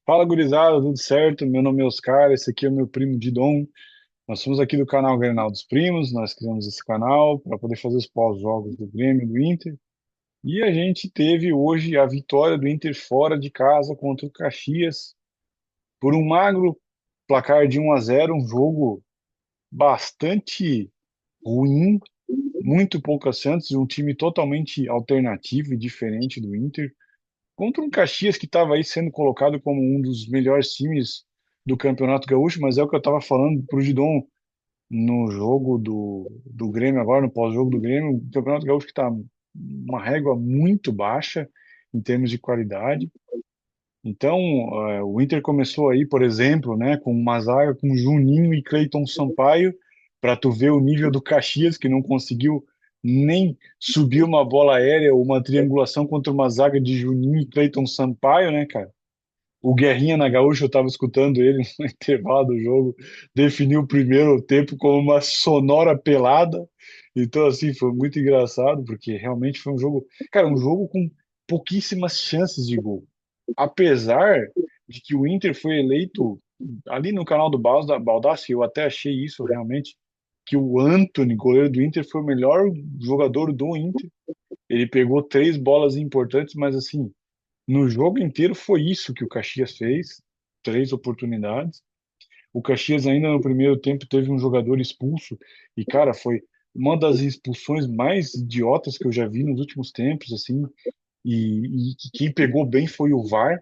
Fala, gurizada, tudo certo? Meu nome é Oscar, esse aqui é o meu primo Didon. Nós somos aqui do canal Grenal dos Primos, nós criamos esse canal para poder fazer os pós-jogos do Grêmio e do Inter. E a gente teve hoje a vitória do Inter fora de casa contra o Caxias por um magro placar de 1-0, um jogo bastante ruim, muito poucas chances, um time totalmente alternativo e diferente do Inter. Contra um Caxias que estava aí sendo colocado como um dos melhores times do Campeonato Gaúcho, mas é o que eu estava falando pro Gidon no jogo do Grêmio agora, no pós-jogo do Grêmio, o Campeonato Gaúcho que está uma régua muito baixa em termos de qualidade. Então, o Inter começou aí, por exemplo, né, com uma zaga com Juninho e Cleiton Sampaio, para tu ver o nível do Caxias, que não conseguiu nem subir uma bola aérea ou uma triangulação contra uma zaga de Juninho e Cleiton Sampaio, né, cara? O Guerrinha na Gaúcha, eu estava escutando ele no intervalo do jogo, definiu o primeiro tempo como uma sonora pelada. Então, assim, foi muito engraçado, porque realmente foi um jogo, cara, um jogo com pouquíssimas chances de gol. Apesar de que o Inter foi eleito ali no canal do Baldassi, eu até achei isso realmente, que o Antony, goleiro do Inter, foi o melhor jogador do Inter. Ele pegou três bolas importantes, mas assim, no jogo inteiro foi isso que o Caxias fez, três oportunidades. O Caxias ainda no primeiro tempo teve um jogador expulso e, cara, foi uma das expulsões mais idiotas que eu já vi nos últimos tempos, assim. E quem pegou bem foi o VAR.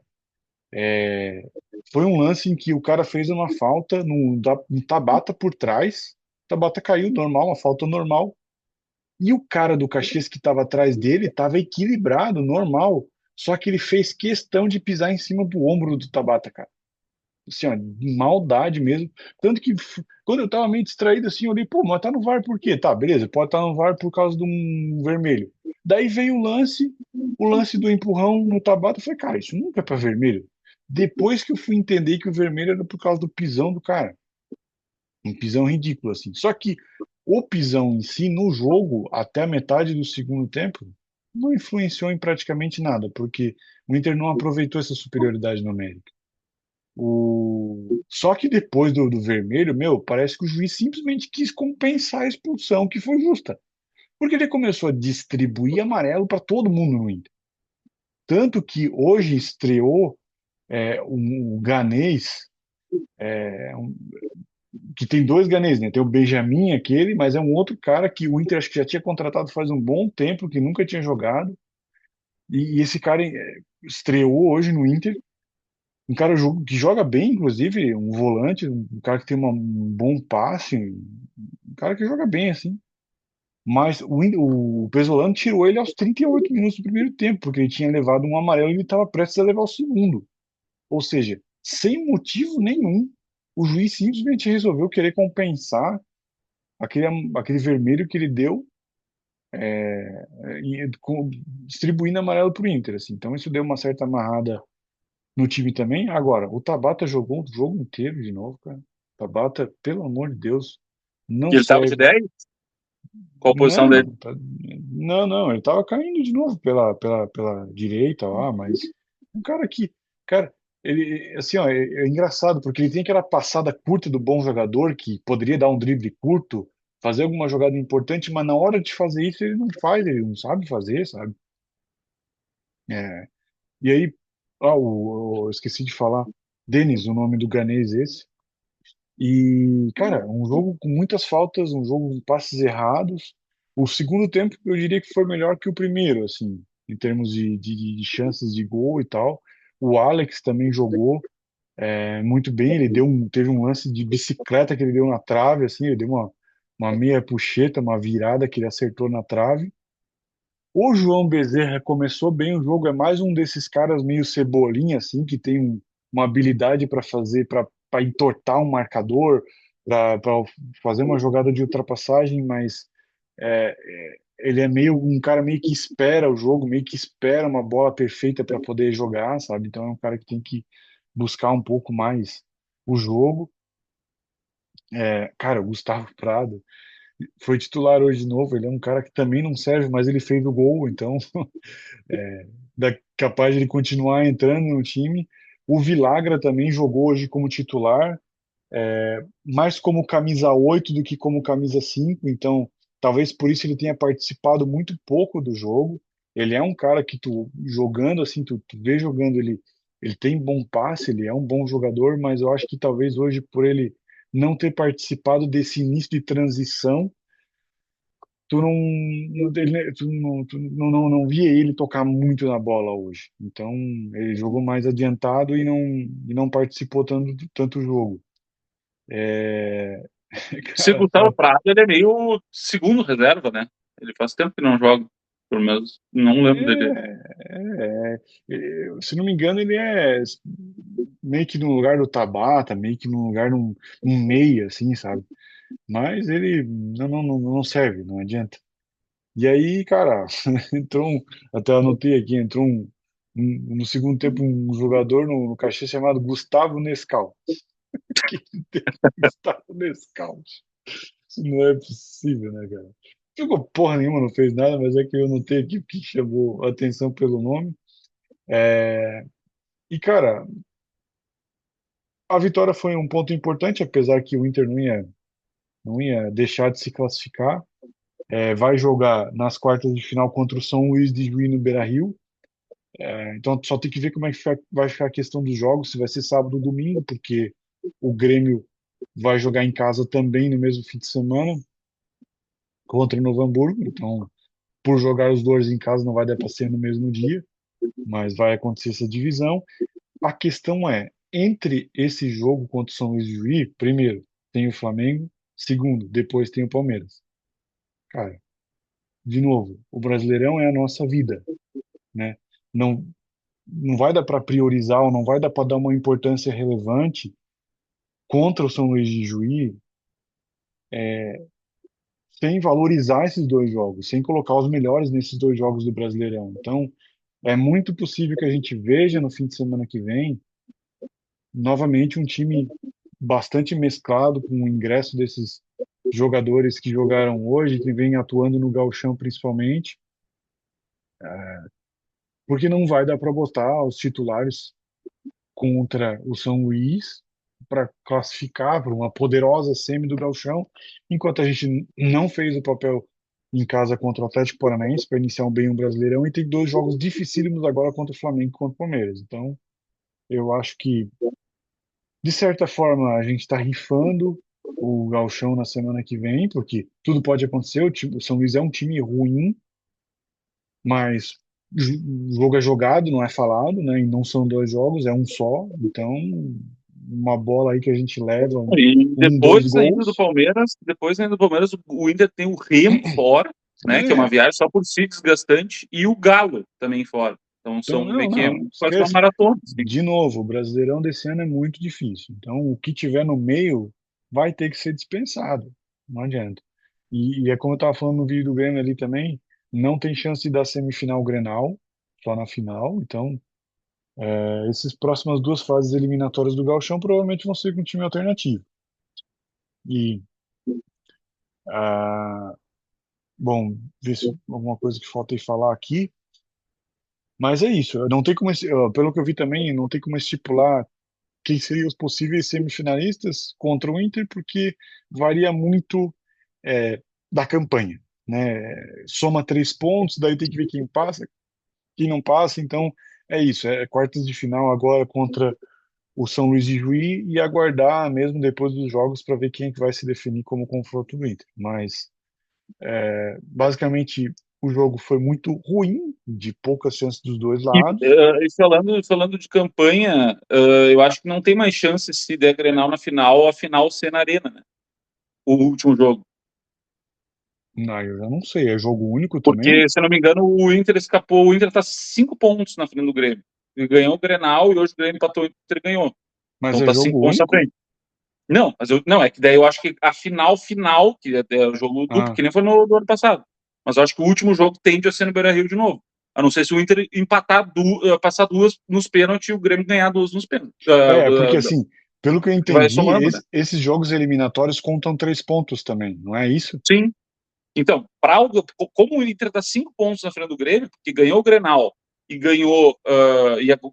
Foi um lance em que o cara fez uma falta no Tabata por trás. O Tabata caiu normal, uma falta normal. E o cara do Caxias que estava atrás dele estava equilibrado, normal. Só que ele fez questão de pisar em cima do ombro do Tabata, cara. Assim, ó, de maldade mesmo. Tanto que quando eu tava meio distraído, assim, eu olhei, pô, mas tá no VAR por quê? Tá, beleza, pode estar no VAR por causa de um vermelho. Daí veio o lance do empurrão no Tabata. Eu falei, cara, isso nunca é pra vermelho. Depois que eu fui entender que o vermelho era por causa do pisão do cara. Um pisão ridículo, assim. Só que o pisão em si, no jogo, até a metade do segundo tempo, não influenciou em praticamente nada, porque o Inter não aproveitou essa superioridade numérica. Só que depois do vermelho, meu, parece que o juiz simplesmente quis compensar a expulsão, que foi justa. Porque ele começou a distribuir amarelo para todo mundo no Inter. Tanto que hoje estreou um ganês, que tem dois ganês, né? Tem o Benjamin, aquele, mas é um outro cara que o Inter acho que já tinha contratado faz um bom tempo, que nunca tinha jogado. E esse cara estreou hoje no Inter. Um cara que joga bem, inclusive, um volante, um cara que tem um bom passe, um cara que joga bem, assim. Mas o Pesolano tirou ele aos 38 minutos do primeiro tempo, porque ele tinha levado um amarelo e ele estava prestes a levar o segundo. Ou seja, sem motivo nenhum, o juiz simplesmente resolveu querer compensar aquele, aquele vermelho que ele deu, distribuindo amarelo para o Inter. Assim. Então isso deu uma certa amarrada no time também. Agora, o Tabata jogou o jogo inteiro de novo, cara. Tabata, pelo amor de Deus, não E ele tava de serve. 10? Qual a posição dele? Não, não, ele tava caindo de novo pela direita lá, mas um cara que, cara, ele, assim, ó, é engraçado, porque ele tem aquela passada curta do bom jogador, que poderia dar um drible curto, fazer alguma jogada importante, mas na hora de fazer isso ele não faz, ele não sabe fazer, sabe? É, e aí, eu esqueci de falar, Denis, o nome do ganês esse. E, cara, um jogo com muitas faltas, um jogo com passes errados. O segundo tempo eu diria que foi melhor que o primeiro, assim, em termos de chances de gol e tal. O Alex também jogou muito bem. Ele teve um lance de bicicleta que ele deu na trave, assim, ele deu uma meia puxeta, uma virada que ele acertou na trave. O João Bezerra começou bem o jogo, é mais um desses caras meio cebolinha, assim, que tem uma habilidade para fazer, para entortar um marcador, para fazer uma jogada de ultrapassagem, mas ele é meio um cara meio que espera o jogo, meio que espera uma bola perfeita para poder jogar, sabe? Então é um cara que tem que buscar um pouco mais o jogo. Cara, o Gustavo Prado foi titular hoje de novo, ele é um cara que também não serve, mas ele fez o gol, então capaz de ele continuar entrando no time. O Vilagra também jogou hoje como titular, mais como camisa 8 do que como camisa 5, então talvez por isso ele tenha participado muito pouco do jogo. Ele é um cara que tu jogando assim, tu vê jogando ele tem bom passe, ele é um bom jogador, mas eu acho que talvez hoje por ele não ter participado desse início de transição, tu não via ele tocar muito na bola hoje. Então ele jogou mais adiantado e não participou tanto do jogo. É, Se cara, Gustavo Prado, ele é meio segundo reserva, né? Ele faz tempo que não joga, pelo menos. Não lembro dele. se não me engano, ele é meio que no lugar do Tabata, meio que no lugar num meia, assim, sabe? Mas ele não serve, não adianta. E aí, cara, entrou até anotei aqui, entrou no segundo tempo um jogador no cachê chamado Gustavo Nescau. Que Gustavo Nescau. Isso não é possível, né, cara? Jogou porra nenhuma, não fez nada, mas é que eu notei aqui que chamou a atenção pelo nome. E, cara, a vitória foi um ponto importante, apesar que o Inter não ia deixar de se classificar. Vai jogar nas quartas de final contra o São Luís de Juí no Beira-Rio. Então só tem que ver como é que vai ficar a questão dos jogos, se vai ser sábado ou domingo, porque o Grêmio vai jogar em casa também no mesmo fim de semana contra o Novo Hamburgo. Então, por jogar os dois em casa, não vai dar para ser no mesmo dia, mas vai acontecer essa divisão. A questão é, entre esse jogo contra o São Luís de Juí, primeiro, tem o Flamengo, segundo, depois tem o Palmeiras. Cara, de novo, o Brasileirão é a nossa vida, né? Não, não vai dar para priorizar ou não vai dar para dar uma importância relevante contra o São Luís de Juí sem valorizar esses dois jogos, sem colocar os melhores nesses dois jogos do Brasileirão. Então, é muito possível que a gente veja no fim de semana que vem novamente um time bastante mesclado com o ingresso desses jogadores que jogaram hoje, que vêm atuando no gauchão principalmente, porque não vai dar para botar os titulares contra o São Luís para classificar para uma poderosa semi do gauchão, enquanto a gente não fez o papel em casa contra o Atlético Paranaense para iniciar bem um Brasileirão e tem dois jogos dificílimos agora contra o Flamengo e contra o Palmeiras. Então, eu acho que de certa forma, a gente está rifando o Gauchão na semana que vem, porque tudo pode acontecer. O São Luís é um time ruim, mas o jogo é jogado, não é falado, né? E não são dois jogos, é um só. Então, uma bola aí que a gente leva, E dois gols. depois ainda do Palmeiras, o Inter tem o Remo fora, né? Que é uma É, viagem só por si desgastante, e o Galo também fora. Então então, são não, meio que não, quase uma esquece. maratona, assim. De novo, o Brasileirão desse ano é muito difícil. Então, o que tiver no meio vai ter que ser dispensado. Não adianta. E é como eu estava falando no vídeo do Grêmio ali também, não tem chance de dar semifinal Grenal, só na final. Então, essas próximas duas fases eliminatórias do Gauchão provavelmente vão ser com time alternativo. E, ah, bom, ver se alguma coisa que falta aí falar aqui. Mas é isso. Não tem como, pelo que eu vi também, não tem como estipular quem seriam os possíveis semifinalistas contra o Inter, porque varia muito da campanha, né? Soma 3 pontos, daí tem que ver quem passa, quem não passa. Então é isso. É quartas de final agora contra o São Luís de Juí e aguardar mesmo depois dos jogos para ver quem é que vai se definir como confronto do Inter. Mas basicamente o jogo foi muito ruim, de poucas chances dos dois lados. E falando de campanha, eu acho que não tem mais chance se der Grenal na final, a final ser na Arena, né? O último jogo. Não, eu já não sei. É jogo único também? Porque, se eu não me engano, o Inter escapou. O Inter tá 5 pontos na frente do Grêmio. Ele ganhou o Grenal e hoje o Grêmio empatou e o Inter ganhou. Mas Então é tá cinco jogo pontos na único? frente. Não, não, é que daí eu acho que a final, que é o jogo duplo, Ah, que nem foi no do ano passado. Mas eu acho que o último jogo tende a ser no Beira-Rio de novo. A não ser se o Inter empatar, passar duas nos pênaltis e o Grêmio ganhar duas nos pênaltis. porque assim, pelo que eu Que vai entendi, somando, né? esses jogos eliminatórios contam 3 pontos também, não é isso? Sim. Então, como o Inter tá 5 pontos na frente do Grêmio, que ganhou o Grenal e ganhou,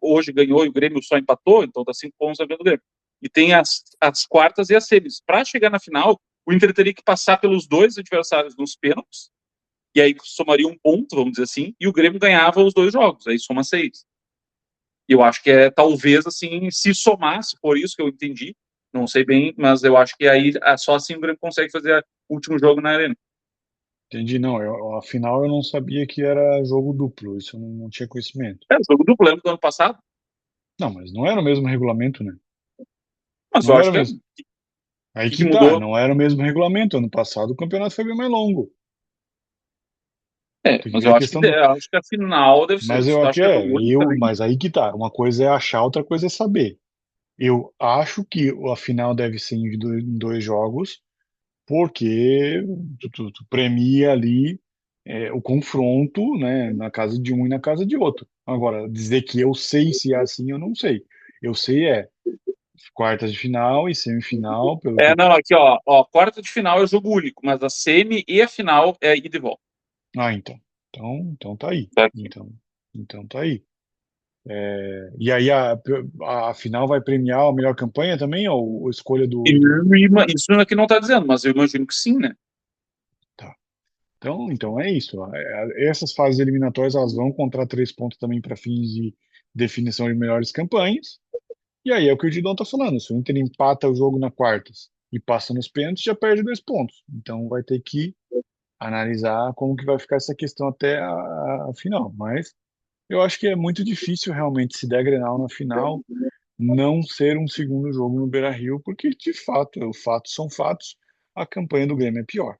hoje ganhou e o Grêmio só empatou, então tá 5 pontos a ver do Grêmio. E tem as quartas e as semis. Para chegar na final, o Inter teria que passar pelos dois adversários nos pênaltis, e aí somaria um ponto, vamos dizer assim, e o Grêmio ganhava os 2 jogos, aí soma 6. E eu acho que talvez, assim, se somar, se for isso que eu entendi, não sei bem, mas eu acho que aí só assim o Grêmio consegue fazer o último jogo na Arena. Entendi, não. Afinal, eu não sabia que era jogo duplo. Isso eu não tinha conhecimento. O jogo duplo, lembra do ano passado? Não, mas não era o mesmo regulamento, né? Mas eu Não era acho o que mesmo. o Aí que que tá, mudou. não era o mesmo regulamento. Ano passado o campeonato foi bem mais longo. Tem que Mas ver a eu acho que, questão do. acho que a final deve ser. Mas eu Acho aqui que é jogo único também. mas aí que tá. Uma coisa é achar, outra coisa é saber. Eu acho que a final deve ser em dois jogos, porque tu premia ali o confronto, né, na casa de um e na casa de outro. Agora, dizer que eu sei se é assim, eu não sei. Eu sei quartas de final e semifinal, pelo que. Não, aqui, ó, quarta de final é jogo único, mas a semi e a final é ida e volta. Ah, então. Então tá aí. Tá aqui. Então tá aí. E aí a final vai premiar a melhor campanha também, ou escolha Isso aqui não tá dizendo, mas eu imagino que sim, né? Tá. Então é isso. Essas fases eliminatórias elas vão contar 3 pontos também para fins de definição de melhores campanhas. E aí é o que o Didão tá falando. Se o Inter empata o jogo na quartas e passa nos pênaltis, já perde 2 pontos. Então vai ter que analisar como que vai ficar essa questão até a final. Mas eu acho que é muito difícil realmente se der Grenal na final não ser um segundo jogo no Beira-Rio, porque de fato, os fatos são fatos, a campanha do Grêmio é pior,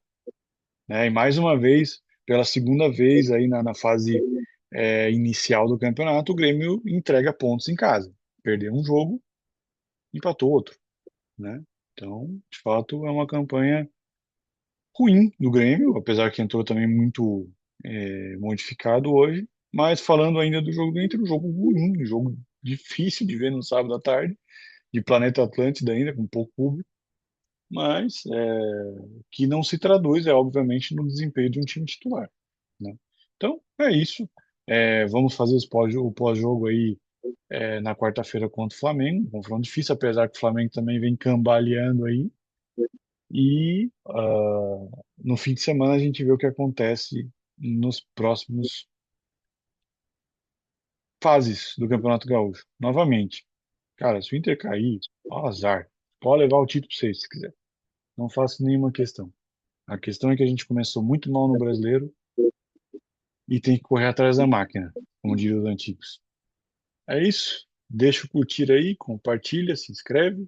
né? E mais uma vez, pela segunda vez aí na fase inicial do campeonato, o Grêmio entrega pontos em casa. Perdeu um jogo, empatou outro, né? Então, de fato, é uma campanha ruim do Grêmio, apesar que entrou também muito modificado hoje. Mas falando ainda do jogo do Inter, um jogo ruim, um jogo difícil de ver no sábado à tarde, de Planeta Atlântida ainda, com pouco público, mas que não se traduz, obviamente, no desempenho de um time titular, né? Então, é isso. Vamos fazer o pós-jogo aí na quarta-feira contra o Flamengo, um confronto difícil, apesar que o Flamengo também vem cambaleando aí. E no fim de semana a gente vê o que acontece nos próximos fases do Campeonato Gaúcho. Novamente, cara, se o Inter cair, ó, azar. Pode levar o título pra vocês, se quiser. Não faço nenhuma questão. A questão é que a gente começou muito mal no Brasileiro e tem que correr atrás da máquina, como diriam os antigos. É isso. Deixa o curtir aí, compartilha, se inscreve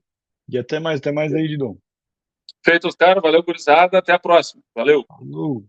e até mais aí, Didon. Feito os caras, valeu, gurizada, até a próxima. Valeu. Falou!